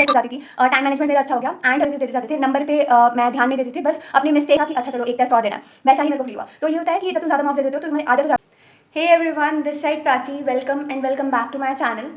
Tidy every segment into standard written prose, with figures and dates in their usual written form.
हो जाती थी, टाइम मैनेजमेंट मेरा अच्छा हो गया एंड देते जाते थे नंबर पे, मैं ध्यान नहीं देती थी, बस अपनी मिस्टेक था कि अच्छा चलो एक टेस्ट और देना, वैसा ही मेरे को फील हुआ। तो ये होता है कि जब तुम ज़्यादा मार्क्स दे देते हो तो तुम्हें आदत हो जाती है। Hey everyone, this side Prachi. Welcome and welcome back to my channel.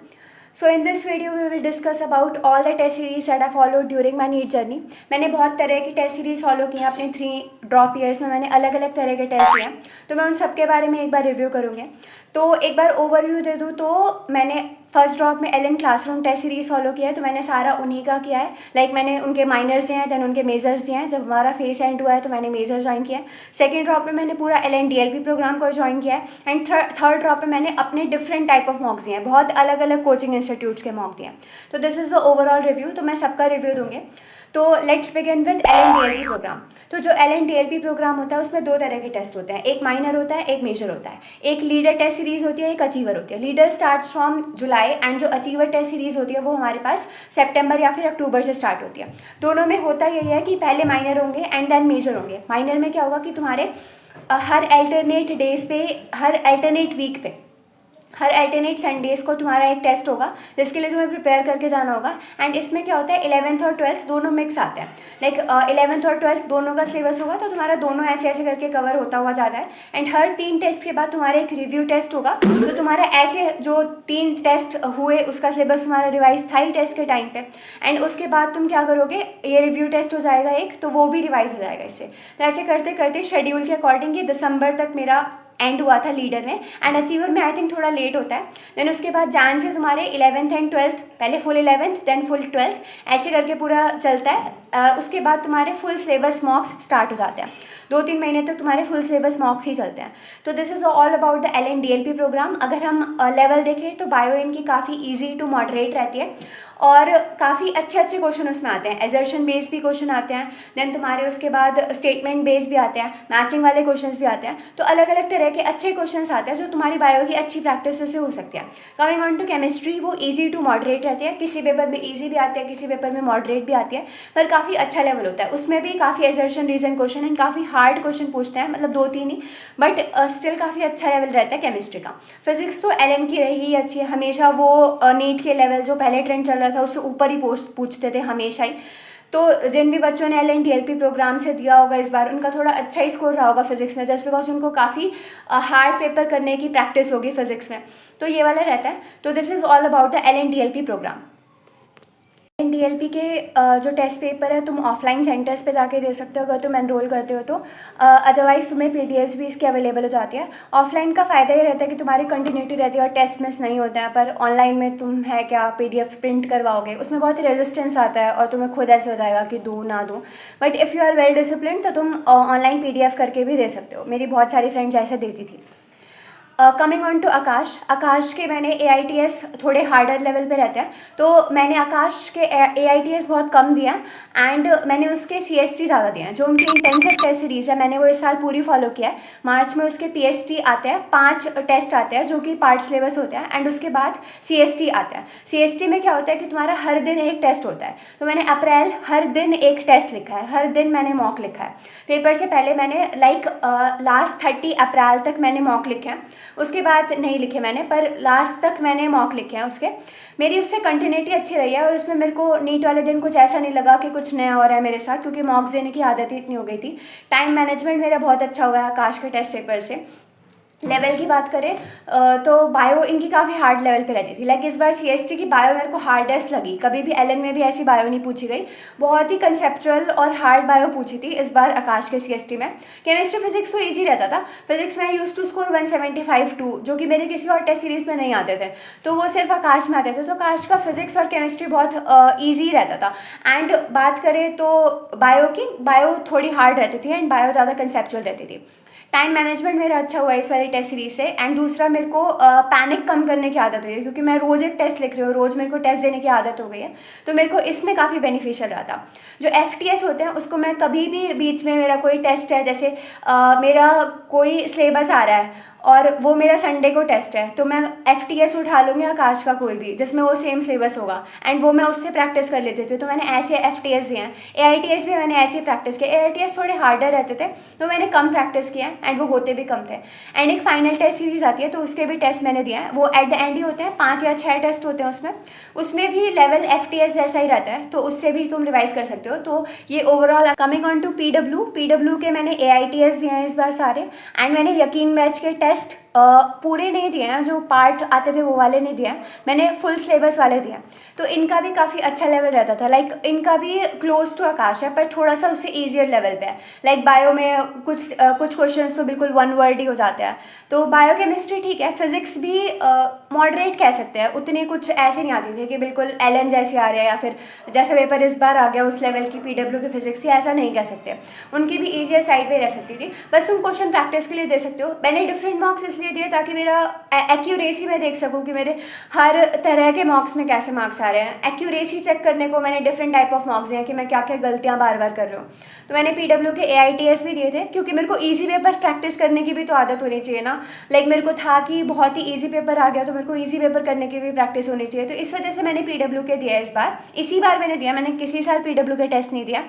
So in this video we will discuss about all the test series that I followed during my NEET journey. मैंने बहुत तरह की test series follow की हैं अपने 3 drop years में। मैंने अलग अलग तरह के टेस्ट लिए हैं, तो मैं उन सब के बारे में एक बार रिव्यू करूँगी। तो एक बार ओवरव्यू दे दूँ तो मैंने फर्स्ट ड्रॉप में Allen classroom test series follow किया है, तो मैंने सारा उन्हीं का किया है। लाइक मैंने उनके माइनर्स दिए हैं, देन उनके मेजर्स दिए हैं। जब हमारा फेस एंड हुआ है तो मैंने मेजर ज्वाइन किया है। सेकंड ड्रॉप में मैंने पूरा एलन डीएलपी प्रोग्राम को ज्वाइन किया है एंड थर्ड ड्रॉप में मैंने अपने डिफरेंट टाइप ऑफ मॉक्स दिए हैं, बहुत अलग अलग कोचिंग इंस्टीट्यूट्स के मॉक दिए हैं। तो this is the overall review, तो मैं सबका रिव्यू दूंगी। तो let's begin with Allen DLP program. तो जो एलन डीएलपी प्रोग्राम होता है उसमें 2 तरह के टेस्ट होते हैं, एक माइनर होता है, एक मेजर होता है। एक लीडर टेस्ट सीरीज होती है, एक अचीवर होती है। Leader starts from July and जो अचीवर टेस्ट सीरीज होती है वो हमारे पास सितंबर या फिर अक्टूबर से स्टार्ट होती है। दोनों में होता यही है कि पहले माइनर होंगे एंड देन मेजर होंगे। माइनर में क्या होगा कि तुम्हारे हर अल्टरनेट डेज पे, हर अल्टरनेट वीक पे, हर अल्टरनेट संडेज़ को तुम्हारा एक टेस्ट होगा जिसके लिए तुम्हें प्रिपेयर करके जाना होगा। एंड इसमें क्या होता है 11th और 12th दोनों मिक्स आते हैं। लाइक 11th और 12th दोनों का सिलेबस होगा, तो तुम्हारा दोनों ऐसे ऐसे करके कवर होता हुआ जाता है। एंड हर 3 टेस्ट के बाद तुम्हारा एक रिव्यू टेस्ट होगा, तो तुम्हारा ऐसे जो 3 टेस्ट हुए उसका सिलेबस तुम्हारा रिवाइज था ही टेस्ट के टाइम पे। एंड उसके बाद तुम क्या करोगे, ये रिव्यू टेस्ट हो जाएगा एक, तो वो भी रिवाइज हो जाएगा इससे। तो ऐसे करते करते शेड्यूल के अकॉर्डिंग ये दिसंबर तक मेरा एंड हुआ था लीडर में। एंड अचीवर में आई थिंक थोड़ा लेट होता है। देन उसके बाद जान से तुम्हारे 11th एंड 12th, पहले full 11th then full 12th, ऐसे करके पूरा चलता है। उसके बाद तुम्हारे फुल सिलेबस मॉक्स स्टार्ट हो जाते हैं। 2-3 महीने तक तुम्हारे फुल सिलेबस मॉक्स ही चलते हैं। तो this is all about the Allen DLP program. अगर हम लेवल देखें तो बायो इनकी काफ़ी ईजी टू मॉडरेट रहती है और काफ़ी अच्छे अच्छे क्वेश्चन उसमें आते हैं। एजर्शन बेस भी क्वेश्चन आते हैं, देन तुम्हारे उसके बाद स्टेटमेंट बेस भी आते हैं, मैचिंग वाले क्वेश्चंस भी आते हैं। तो अलग अलग तरह के अच्छे क्वेश्चंस आते हैं जो तुम्हारी बायो की अच्छी प्रैक्टिस से हो सकती है। कमिंग ऑन टू केमिस्ट्री, वो ईजी टू मॉडरेट रहती है। किसी पेपर में ईजी भी आती है, किसी पेपर में मॉडरेट भी आती है, पर काफ़ी अच्छा लेवल होता है। उसमें भी काफ़ी एजर्शन रीजन क्वेश्चन एंड काफ़ी हार्ड क्वेश्चन पूछते हैं, मतलब 2-3 ही, बट स्टिल काफ़ी अच्छा लेवल रहता है केमिस्ट्री का। फिजिक्स तो एलन की रही ही अच्छी है हमेशा। वो नीट के लेवल जो पहले ट्रेंड चल रहा था उससे ऊपर ही पूछते थे हमेशा ही। तो जिन भी बच्चों ने एलन डीएलपी प्रोग्राम से दिया होगा इस बार, उनका थोड़ा अच्छा ही स्कोर रहा होगा फिजिक्स में, जस्ट बिकॉज उनको काफ़ी हार्ड पेपर करने की प्रैक्टिस होगी फिजिक्स में। तो ये वाला रहता है। तो this is all about the Allen DLP program. DLP के जो टेस्ट पेपर है तुम ऑफलाइन सेंटर्स पे जाके दे सकते हो अगर तुम एनरोल करते हो तो। अदरवाइज तुम्हें पीडीएफ्स भी इसके अवेलेबल हो जाती है। ऑफलाइन का फ़ायदा ये रहता है कि तुम्हारी कंटिन्यूटी रहती है और टेस्ट मिस नहीं होता है, पर ऑनलाइन में तुम है क्या पीडीएफ प्रिंट करवाओगे, उसमें बहुत रेजिस्टेंस आता है और तुम्हें खुद ऐसे हो जाएगा कि दूँ ना दूँ। But if you are well discipline तो तुम ऑनलाइन पीडीएफ करके भी दे सकते हो। मेरी बहुत सारी फ्रेंड्स ऐसे देती थी। कमिंग ऑन टू आकाश के मैंने AITS थोड़े हार्डर लेवल पे रहते हैं, तो मैंने आकाश के AITS बहुत कम दिया एंड मैंने उसके CST ज़्यादा दिए हैं। जो उनकी इंटेंसिव टेस्ट सीरीज़ है मैंने वो इस साल पूरी फॉलो किया है। मार्च में उसके PST आते हैं, 5 टेस्ट आते हैं जो कि पार्ट सिलेबस होते हैं, एंड उसके बाद CST आता है। CST में क्या होता है कि तुम्हारा हर दिन एक टेस्ट होता है। तो मैंने अप्रैल हर दिन एक टेस्ट लिखा है, हर दिन मैंने मॉक लिखा है। पेपर से पहले मैंने लास्ट 30 अप्रैल तक मैंने मॉक लिखे हैं, उसके बाद नहीं लिखे मैंने, पर लास्ट तक मैंने मॉक लिखे हैं उसके। मेरी उससे कंटिन्यूटी अच्छी रही है और उसमें मेरे को नीट वाले दिन कुछ ऐसा नहीं लगा कि कुछ नया हो रहा है मेरे साथ, क्योंकि मॉक्स देने की आदत ही इतनी हो गई थी। टाइम मैनेजमेंट मेरा बहुत अच्छा हुआ है आकाश के टेस्ट पेपर से। लेवल की बात करें तो बायो इनकी काफ़ी हार्ड लेवल पे रहती थी। लाइक इस बार CST की बायो मेरे को हार्डेस्ट लगी, कभी भी एलन में भी ऐसी बायो नहीं पूछी गई। बहुत ही कंसेप्चुअल और हार्ड बायो पूछी थी इस बार आकाश के CST में। केमिस्ट्री फिजिक्स तो ईजी रहता था। फिजिक्स में यूज टू स्कोर 175-2, जो कि मेरे किसी और टेस्ट सीरीज में नहीं आते थे, तो वो सिर्फ आकाश में आते थे। तो आकाश का फिजिक्स और केमिस्ट्री बहुत ईजी रहता था। एंड बात करें तो बायो की, बायो थोड़ी हार्ड रहती थी एंड बायो ज़्यादा कंसेप्चुअल रहती थी। टाइम मैनेजमेंट मेरा अच्छा हुआ है इस वाली टेस्ट सीरीज से। एंड दूसरा, मेरे को पैनिक कम करने की आदत हुई है, क्योंकि मैं रोज़ एक टेस्ट लिख रही हूँ, रोज़ मेरे को टेस्ट देने की आदत हो गई है, तो मेरे को इसमें काफ़ी बेनिफिशियल रहा था। जो FTS होते हैं उसको मैं कभी भी बीच में, मेरा कोई टेस्ट है जैसे मेरा कोई सिलेबस आ रहा है और वो मेरा संडे को टेस्ट है, तो मैं FTS उठा लूँगी आकाश का कोई भी जिसमें वो सेम सिलेबस होगा, एंड वो मैं उससे प्रैक्टिस कर लेती थी। तो मैंने ऐसे FTS दिए हैं। AITS भी मैंने ऐसे ही प्रैक्टिस किया। AITS थोड़े हार्डर रहते थे तो मैंने कम प्रैक्टिस किया है, एंड वो होते भी कम थे। एंड एक फाइनल टेस्ट सीरीज आती है तो उसके भी टेस्ट मैंने दिए हैं। वो एट द एंड ही होते हैं, 5 या 6 टेस्ट होते हैं उसमें। उसमें भी लेवल FTS जैसा ही रहता है, तो उससे भी तुम रिवाइज कर सकते हो। तो ये overall. Coming on to PW के मैंने AITS दिए हैं इस बार सारे, एंड मैंने यकीन बैच के टेस्ट पूरे नहीं दिए हैं, जो पार्ट आते थे वो वाले नहीं दिए हैं, मैंने फुल सिलेबस वाले दिए हैं। तो इनका भी काफ़ी अच्छा लेवल रहता था। लाइक इनका भी क्लोज टू आकाश है, पर थोड़ा सा उससे ईजियर लेवल पे है। लाइक बायो में कुछ क्वेश्चंस तो बिल्कुल वन वर्ड ही हो जाते हैं। तो बायो केमिस्ट्री ठीक है। फिजिक्स भी मॉडरेट कह सकते हैं, उतनी कुछ ऐसे नहीं आती थी कि बिल्कुल LN जैसे आ रहे हैं, या फिर जैसे पेपर इस बार आ गया उस लेवल की PW की फिजिक्स, या ऐसा नहीं कह सकते। उनकी भी ईजियर साइड पे रह सकती थी। बस तुम क्वेश्चन प्रैक्टिस के लिए दे सकते हो। मैंने डिफरेंट मॉक्स इसलिए दिए ताकि मेरा एक्यूरेसी में देख सकूँ कि मेरे हर तरह के मॉक्स में कैसे मार्क्स आ रहे हैं। एक्यूरेसी चेक करने को मैंने डिफरेंट टाइप ऑफ मॉक्स दिए हैं कि मैं क्या क्या गलतियाँ बार बार कर रही हूँ। तो मैंने PW के AITS भी दिए थे, क्योंकि मेरे को ईजी पेपर प्रैक्टिस करने की भी तो आदत होनी चाहिए ना। लाइक मेरे को था कि बहुत ही ईजी पेपर आ गया तो मेरे को ईजी पेपर करने की भी प्रैक्टिस होनी चाहिए। तो इस वजह से मैंने PW के दिया इस बार। इसी बार मैंने दिया, मैंने किसी साल PW के टेस्ट नहीं दिया।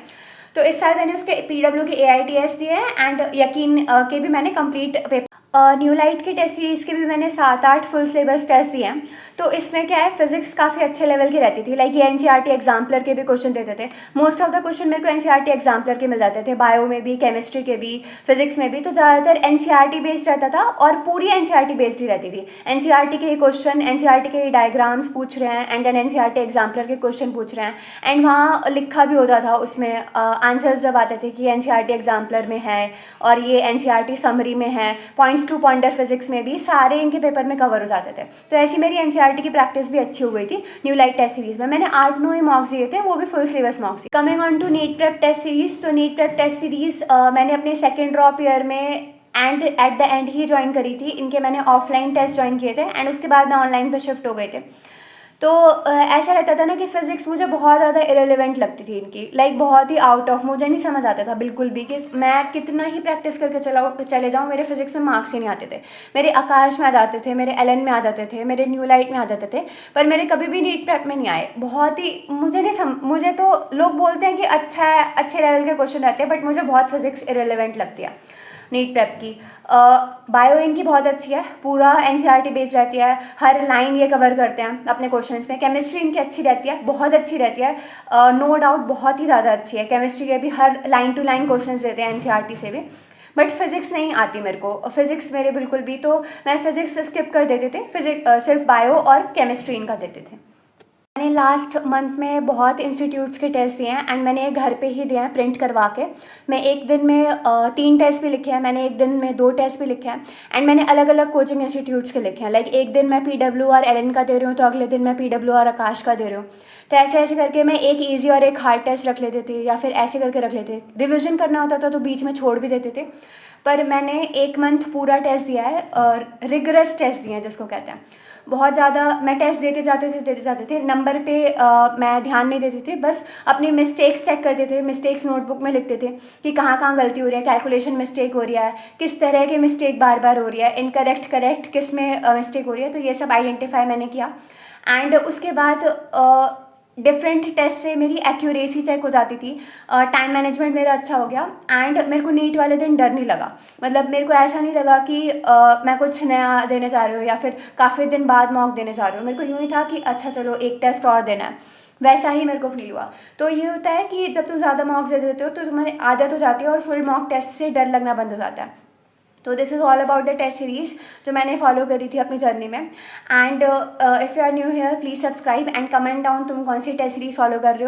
तो इस साल मैंने उसके PW के AITS दिए हैं, एंड यकीन के भी मैंने कंप्लीट पेपर। न्यू लाइट की टेस्ट सीरीज़ के भी मैंने 7-8 फुल सिलेबस टेस्ट दिए हैं। तो इसमें क्या है, फिजिक्स काफ़ी अच्छे लेवल की रहती थी। लाइक ये NCERT एग्जाम्पलर के भी क्वेश्चन देते थे। मोस्ट ऑफ द क्वेश्चन मेरे को NCERT एग्जाम्पलर के मिल जाते थे, बायो में भी, केमिस्ट्री के भी, फिजिक्स में भी। तो ज़्यादातर NCERT बेस्ड रहता था, और पूरी NCERT बेस्ड ही रहती थी। NCERT के क्वेश्चन, NCERT के डायग्राम्स पूछ रहे हैं, एंड देन NCERT एग्जाम्पलर के क्वेश्चन पूछ रहे हैं, एंड वहाँ लिखा भी होता था उसमें आंसर्स जब आते थे कि NCERT एग्जाम्पलर में है और ये NCERT समरी में है। पॉइंट्स टू पॉइंटर फिजिक्स में भी सारे इनके पेपर में कवर हो जाते थे। तो ऐसी मेरी NCERT की प्रैक्टिस भी अच्छी हो गई थी। न्यू लाइट टेस्ट सीरीज में मैंने 8-9 ही मॉक्स दिए थे, वो भी full syllabus mocks. Coming on to NEET prep test series, तो नीट प्रेप टेस्ट सीरीज मैंने अपने सेकेंड ड्रॉप ईयर में एंड एट द एंड ही ज्वाइन करी थी। इनके मैंने ऑफलाइन टेस्ट ज्वाइन किए थे, एंड उसके बाद मैं ऑनलाइन पे शिफ्ट हो गए थे। तो ऐसा रहता था ना कि फिज़िक्स मुझे बहुत ज़्यादा इरेलीवेंट लगती थी इनकी। लाइक बहुत ही आउट ऑफ, मुझे नहीं समझ आता था बिल्कुल भी कि मैं कितना ही प्रैक्टिस करके चले जाऊँ, मेरे फिजिक्स में मार्क्स ही नहीं आते थे। मेरे आकाश में आ जाते थे, मेरे LN में आ जाते थे, मेरे न्यू लाइट में आ जाते थे, पर मेरे कभी भी नीट प्रेप में नहीं आए। बहुत ही मुझे तो लोग बोलते हैं कि अच्छा है, अच्छे लेवल के क्वेश्चन रहते हैं, बट मुझे बहुत फिजिक्स इरेलीवेंट लगती है नीट प्रेप की। बायो इनकी बहुत अच्छी है, पूरा NCERT बेस्ड रहती है, हर लाइन ये कवर करते हैं अपने क्वेश्चंस में। केमिस्ट्री इनकी अच्छी रहती है, बहुत अच्छी रहती है, नो डाउट बहुत ही ज़्यादा अच्छी है। केमिस्ट्री के भी हर लाइन टू लाइन क्वेश्चंस देते हैं NCERT से भी। बट फिजिक्स नहीं आती मेरे को, फिजिक्स मेरे बिल्कुल भी, तो मैं फिजिक्स स्किप कर देते थे। सिर्फ बायो और केमिस्ट्री इनका देते थे। मैंने लास्ट मंथ में बहुत इंस्टीट्यूट्स के टेस्ट दिए हैं, एंड मैंने घर पे ही दिए हैं प्रिंट करवा के। मैं एक दिन में 3 टेस्ट भी लिखे हैं, मैंने एक दिन में 2 टेस्ट भी लिखे हैं, एंड मैंने अलग अलग कोचिंग इंस्टीट्यूट्स के लिखे हैं। लाइक एक दिन मैं PW और LN का दे रही हूँ, तो अगले दिन मैं PW और आकाश का दे रही हूँ। तो ऐसे ऐसे करके मैं एक ईजी और एक हार्ड टेस्ट रख लेते थे, या फिर ऐसे करके रख लेते। रिविजन करना होता था तो बीच में छोड़ भी देते थे। पर मैंने 1 मंथ पूरा टेस्ट दिया है, और रिगरस टेस्ट दिए हैं जिसको कहते हैं। बहुत ज़्यादा मैं टेस्ट देते जाते थे। नंबर पे मैं ध्यान नहीं देती थी, बस अपनी मिस्टेक्स चेक करते थे। मिस्टेक्स नोटबुक में लिखते थे कि कहाँ कहाँ गलती हो रही है, कैलकुलेशन मिस्टेक हो रही है, किस तरह की मिस्टेक बार बार हो रही है, इनकरेक्ट करेक्ट किस में मिस्टेक हो रही है। तो ये सब आइडेंटिफाई मैंने किया, एंड उसके बाद डिफरेंट टेस्ट से मेरी एक्यूरेसी चेक हो जाती थी। टाइम मैनेजमेंट मेरा अच्छा हो गया, एंड मेरे को नीट वाले दिन डर नहीं लगा। मतलब मेरे को ऐसा नहीं लगा कि मैं कुछ नया देने जा रही हूँ, या फिर काफ़ी दिन बाद मॉक देने जा रही हूँ। मेरे को यूँ ही था कि अच्छा चलो एक टेस्ट और देना है, वैसा ही मेरे को फील हुआ। तो ये होता है कि जब तुम ज़्यादा मॉक्स दे देते हो तो तुम्हारी आदत हो जाती है, और फुल मॉक टेस्ट से डर लगना बंद हो जाता है। तो this is all about the test series जो मैंने फॉलो करी थी अपनी जर्नी में। And if you are new here please subscribe and comment down तुम कौन सी टेस्ट सीरीज़ फॉलो कर रहे हो।